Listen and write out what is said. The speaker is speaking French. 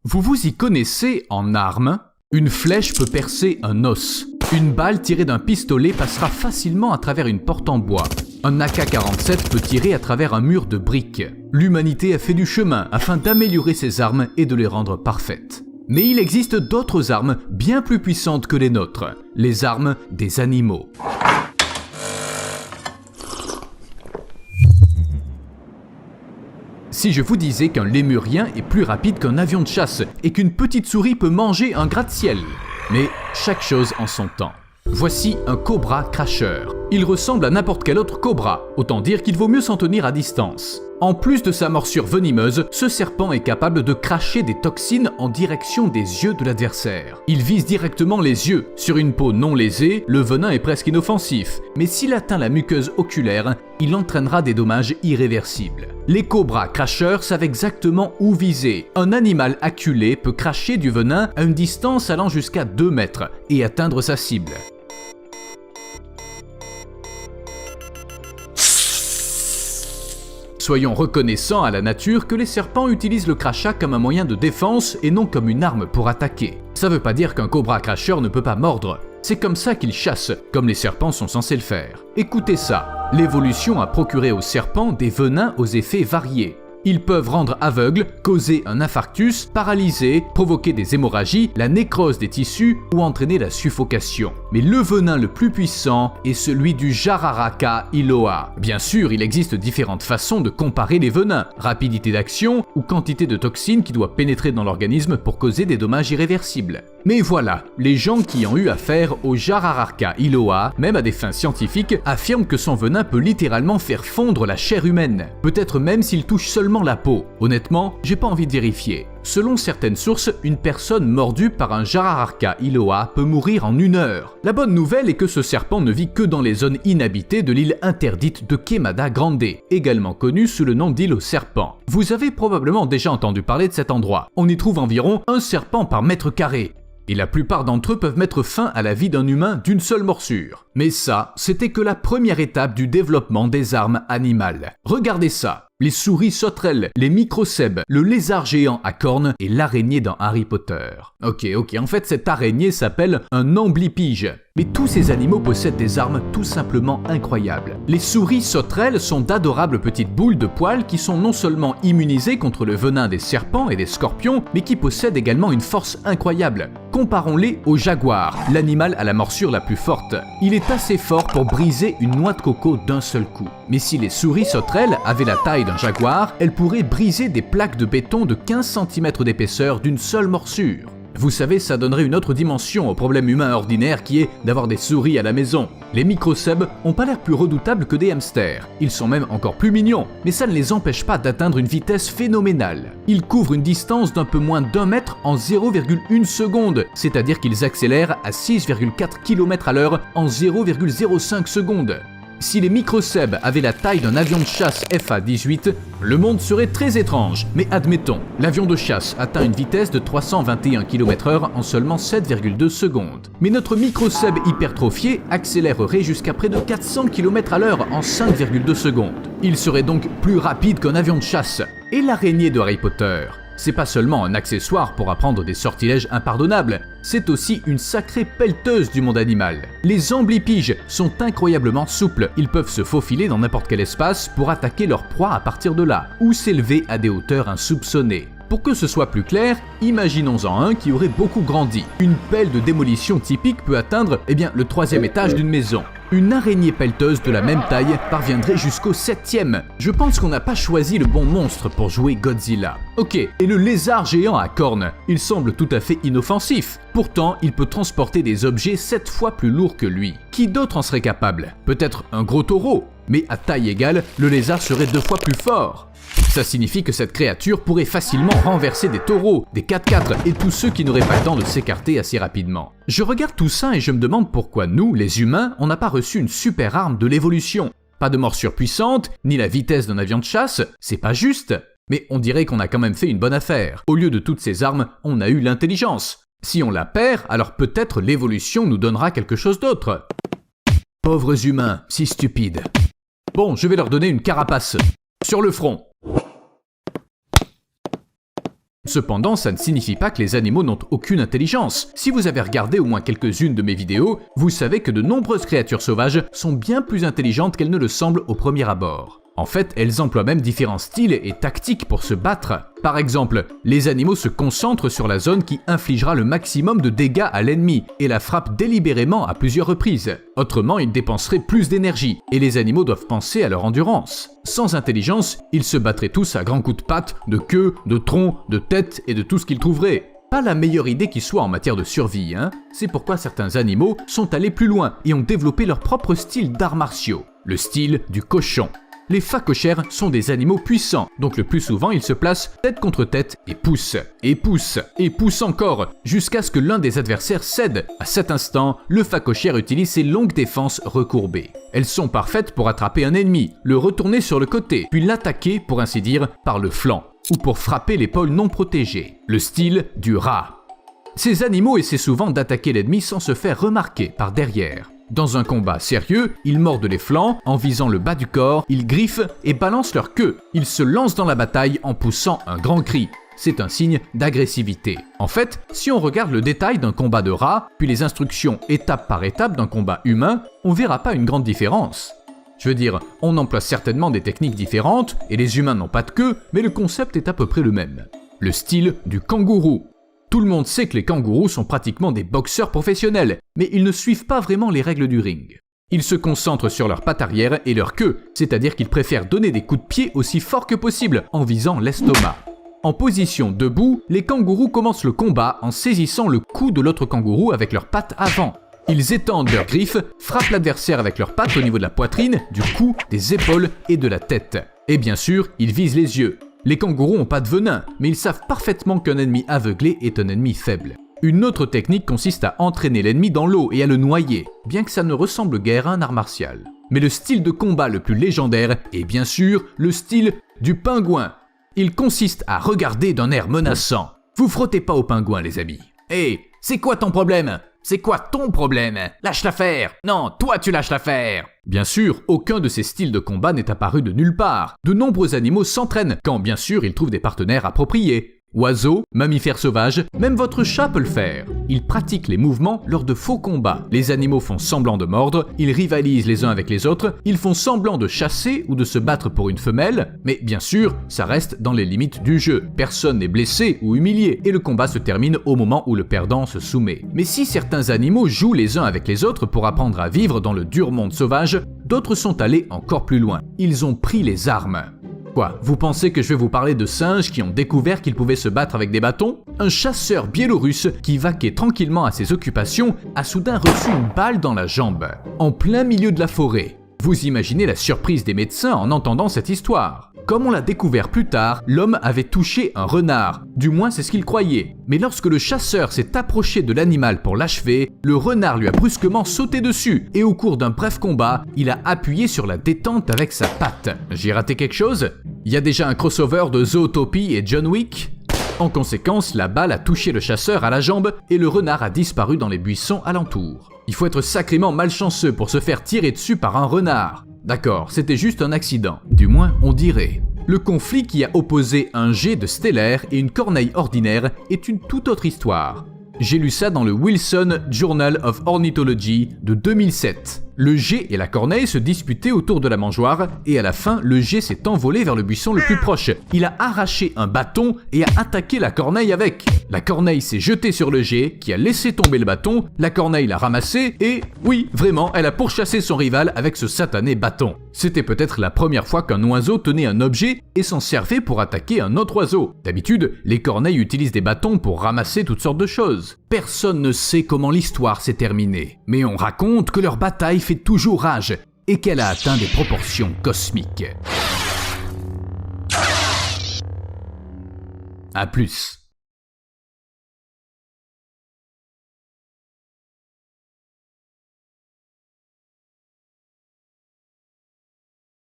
Vous vous y connaissez en armes? Une flèche peut percer un os. Une balle tirée d'un pistolet passera facilement à travers une porte en bois. Un AK-47 peut tirer à travers un mur de briques. L'humanité a fait du chemin afin d'améliorer ses armes et de les rendre parfaites. Mais il existe d'autres armes bien plus puissantes que les nôtres, les armes des animaux. Si je vous disais qu'un lémurien est plus rapide qu'un avion de chasse et qu'une petite souris peut manger un gratte-ciel. Mais chaque chose en son temps. Voici un cobra cracheur. Il ressemble à n'importe quel autre cobra, autant dire qu'il vaut mieux s'en tenir à distance. En plus de sa morsure venimeuse, ce serpent est capable de cracher des toxines en direction des yeux de l'adversaire. Il vise directement les yeux. Sur une peau non lésée, le venin est presque inoffensif, mais s'il atteint la muqueuse oculaire, il entraînera des dommages irréversibles. Les cobras cracheurs savent exactement où viser. Un animal acculé peut cracher du venin à une distance allant jusqu'à 2 mètres et atteindre sa cible. Soyons reconnaissants à la nature que les serpents utilisent le crachat comme un moyen de défense et non comme une arme pour attaquer. Ça veut pas dire qu'un cobra cracheur ne peut pas mordre. C'est comme ça qu'ils chassent, comme les serpents sont censés le faire. Écoutez ça, l'évolution a procuré aux serpents des venins aux effets variés. Ils peuvent rendre aveugle, causer un infarctus, paralyser, provoquer des hémorragies, la nécrose des tissus ou entraîner la suffocation. Mais le venin le plus puissant est celui du Jararaca iloa. Bien sûr, il existe différentes façons de comparer les venins, rapidité d'action ou quantité de toxines qui doit pénétrer dans l'organisme pour causer des dommages irréversibles. Mais voilà, les gens qui ont eu affaire au Jararaca iloa, même à des fins scientifiques, affirment que son venin peut littéralement faire fondre la chair humaine, peut-être même s'il touche seulement la peau. Honnêtement, j'ai pas envie de vérifier. Selon certaines sources, une personne mordue par un Jararaca iloa peut mourir en 1 heure. La bonne nouvelle est que ce serpent ne vit que dans les zones inhabitées de l'île interdite de Queimada Grande, également connue sous le nom d'île aux serpents. Vous avez probablement déjà entendu parler de cet endroit. On y trouve environ un serpent par mètre carré. Et la plupart d'entre eux peuvent mettre fin à la vie d'un humain d'une seule morsure. Mais ça, c'était que la première étape du développement des armes animales. Regardez ça. Les souris sauterelles, les microcèbes, le lézard géant à cornes et l'araignée dans Harry Potter. Ok, en fait cette araignée s'appelle un amblypige. Mais tous ces animaux possèdent des armes tout simplement incroyables. Les souris sauterelles sont d'adorables petites boules de poils qui sont non seulement immunisées contre le venin des serpents et des scorpions, mais qui possèdent également une force incroyable. Comparons-les au jaguar, l'animal à la morsure la plus forte. Il est assez fort pour briser une noix de coco d'un seul coup. Mais si les souris sauterelles avaient la taille d'un jaguar, elles pourraient briser des plaques de béton de 15 cm d'épaisseur d'une seule morsure. Vous savez, ça donnerait une autre dimension au problème humain ordinaire qui est d'avoir des souris à la maison. Les microcèbes ont pas l'air plus redoutables que des hamsters. Ils sont même encore plus mignons, mais ça ne les empêche pas d'atteindre une vitesse phénoménale. Ils couvrent une distance d'un peu moins d'1 mètre en 0,1 seconde, c'est-à-dire qu'ils accélèrent à 6,4 km/h en 0,05 secondes. Si les microcèbes avaient la taille d'un avion de chasse FA-18, le monde serait très étrange. Mais admettons, l'avion de chasse atteint une vitesse de 321 km/h en seulement 7,2 secondes. Mais notre microcèbe hypertrophié accélérerait jusqu'à près de 400 km/h en 5,2 secondes. Il serait donc plus rapide qu'un avion de chasse. Et l'araignée de Harry Potter ? C'est pas seulement un accessoire pour apprendre des sortilèges impardonnables, c'est aussi une sacrée pelleteuse du monde animal. Les amblypiges sont incroyablement souples, ils peuvent se faufiler dans n'importe quel espace pour attaquer leur proie à partir de là, ou s'élever à des hauteurs insoupçonnées. Pour que ce soit plus clair, imaginons-en un qui aurait beaucoup grandi. Une pelle de démolition typique peut atteindre le 3e étage d'une maison. Une araignée pelleteuse de la même taille parviendrait jusqu'au 7e. Je pense qu'on n'a pas choisi le bon monstre pour jouer Godzilla. Ok, et le lézard géant à cornes, il semble tout à fait inoffensif. Pourtant, il peut transporter des objets 7 fois plus lourds que lui. Qui d'autre en serait capable? Peut-être un gros taureau? Mais à taille égale, le lézard serait 2 fois plus fort. Ça signifie que cette créature pourrait facilement renverser des taureaux, des 4x4 et tous ceux qui n'auraient pas le temps de s'écarter assez rapidement. Je regarde tout ça et je me demande pourquoi nous, les humains, on n'a pas reçu une super arme de l'évolution. Pas de morsure puissante, ni la vitesse d'un avion de chasse, c'est pas juste. Mais on dirait qu'on a quand même fait une bonne affaire. Au lieu de toutes ces armes, on a eu l'intelligence. Si on la perd, alors peut-être l'évolution nous donnera quelque chose d'autre. Pauvres humains, si stupides. Bon, je vais leur donner une carapace. Sur le front. Cependant, ça ne signifie pas que les animaux n'ont aucune intelligence. Si vous avez regardé au moins quelques-unes de mes vidéos, vous savez que de nombreuses créatures sauvages sont bien plus intelligentes qu'elles ne le semblent au premier abord. En fait, elles emploient même différents styles et tactiques pour se battre. Par exemple, les animaux se concentrent sur la zone qui infligera le maximum de dégâts à l'ennemi et la frappent délibérément à plusieurs reprises. Autrement, ils dépenseraient plus d'énergie et les animaux doivent penser à leur endurance. Sans intelligence, ils se battraient tous à grands coups de patte, de queue, de tronc, de tête et de tout ce qu'ils trouveraient. Pas la meilleure idée qui soit en matière de survie, hein. C'est pourquoi certains animaux sont allés plus loin et ont développé leur propre style d'arts martiaux, le style du cochon. Les phacochères sont des animaux puissants, donc le plus souvent ils se placent tête contre tête et poussent, et poussent, et poussent encore, jusqu'à ce que l'un des adversaires cède. À cet instant, le phacochère utilise ses longues défenses recourbées. Elles sont parfaites pour attraper un ennemi, le retourner sur le côté, puis l'attaquer, pour ainsi dire, par le flanc, ou pour frapper l'épaule non protégée, le style du rat. Ces animaux essaient souvent d'attaquer l'ennemi sans se faire remarquer par derrière. Dans un combat sérieux, ils mordent les flancs en visant le bas du corps, ils griffent et balancent leur queue. Ils se lancent dans la bataille en poussant un grand cri. C'est un signe d'agressivité. En fait, si on regarde le détail d'un combat de rat, puis les instructions étape par étape d'un combat humain, on verra pas une grande différence. Je veux dire, on emploie certainement des techniques différentes, et les humains n'ont pas de queue, mais le concept est à peu près le même. Le style du kangourou. Tout le monde sait que les kangourous sont pratiquement des boxeurs professionnels, mais ils ne suivent pas vraiment les règles du ring. Ils se concentrent sur leurs pattes arrière et leur queue, c'est-à-dire qu'ils préfèrent donner des coups de pied aussi forts que possible en visant l'estomac. En position debout, les kangourous commencent le combat en saisissant le cou de l'autre kangourou avec leurs pattes avant. Ils étendent leurs griffes, frappent l'adversaire avec leurs pattes au niveau de la poitrine, du cou, des épaules et de la tête. Et bien sûr, ils visent les yeux. Les kangourous n'ont pas de venin, mais ils savent parfaitement qu'un ennemi aveuglé est un ennemi faible. Une autre technique consiste à entraîner l'ennemi dans l'eau et à le noyer, bien que ça ne ressemble guère à un art martial. Mais le style de combat le plus légendaire est bien sûr le style du pingouin. Il consiste à regarder d'un air menaçant. Vous frottez pas au pingouin, les amis. Hé, c'est quoi ton problème ? C'est quoi ton problème ? Lâche l'affaire ! Non, toi tu lâches l'affaire ! Bien sûr, aucun de ces styles de combat n'est apparu de nulle part. De nombreux animaux s'entraînent, quand bien sûr ils trouvent des partenaires appropriés. Oiseaux, mammifères sauvages, même votre chat peut le faire. Ils pratiquent les mouvements lors de faux combats. Les animaux font semblant de mordre, ils rivalisent les uns avec les autres, ils font semblant de chasser ou de se battre pour une femelle, mais bien sûr, ça reste dans les limites du jeu. Personne n'est blessé ou humilié, et le combat se termine au moment où le perdant se soumet. Mais si certains animaux jouent les uns avec les autres pour apprendre à vivre dans le dur monde sauvage, d'autres sont allés encore plus loin. Ils ont pris les armes. Quoi, vous pensez que je vais vous parler de singes qui ont découvert qu'ils pouvaient se battre avec des bâtons ? Un chasseur biélorusse qui vaquait tranquillement à ses occupations a soudain reçu une balle dans la jambe, en plein milieu de la forêt. Vous imaginez la surprise des médecins en entendant cette histoire. Comme on l'a découvert plus tard, l'homme avait touché un renard, du moins c'est ce qu'il croyait. Mais lorsque le chasseur s'est approché de l'animal pour l'achever, le renard lui a brusquement sauté dessus et au cours d'un bref combat, il a appuyé sur la détente avec sa patte. J'ai raté quelque chose ? Il y a déjà un crossover de Zootopie et John Wick ? En conséquence, la balle a touché le chasseur à la jambe et le renard a disparu dans les buissons alentours. Il faut être sacrément malchanceux pour se faire tirer dessus par un renard. D'accord, c'était juste un accident, du moins on dirait. Le conflit qui a opposé un jet de stellaire et une corneille ordinaire est une toute autre histoire. J'ai lu ça dans le Wilson Journal of Ornithology de 2007. Le jet et la corneille se disputaient autour de la mangeoire et à la fin, le jet s'est envolé vers le buisson le plus proche. Il a arraché un bâton et a attaqué la corneille avec. La corneille s'est jetée sur le jet qui a laissé tomber le bâton, la corneille l'a ramassé et, oui, vraiment, elle a pourchassé son rival avec ce satané bâton. C'était peut-être la première fois qu'un oiseau tenait un objet et s'en servait pour attaquer un autre oiseau. D'habitude, les corneilles utilisent des bâtons pour ramasser toutes sortes de choses. Personne ne sait comment l'histoire s'est terminée, mais on raconte que leur bataille fait toujours rage et qu'elle a atteint des proportions cosmiques. À plus.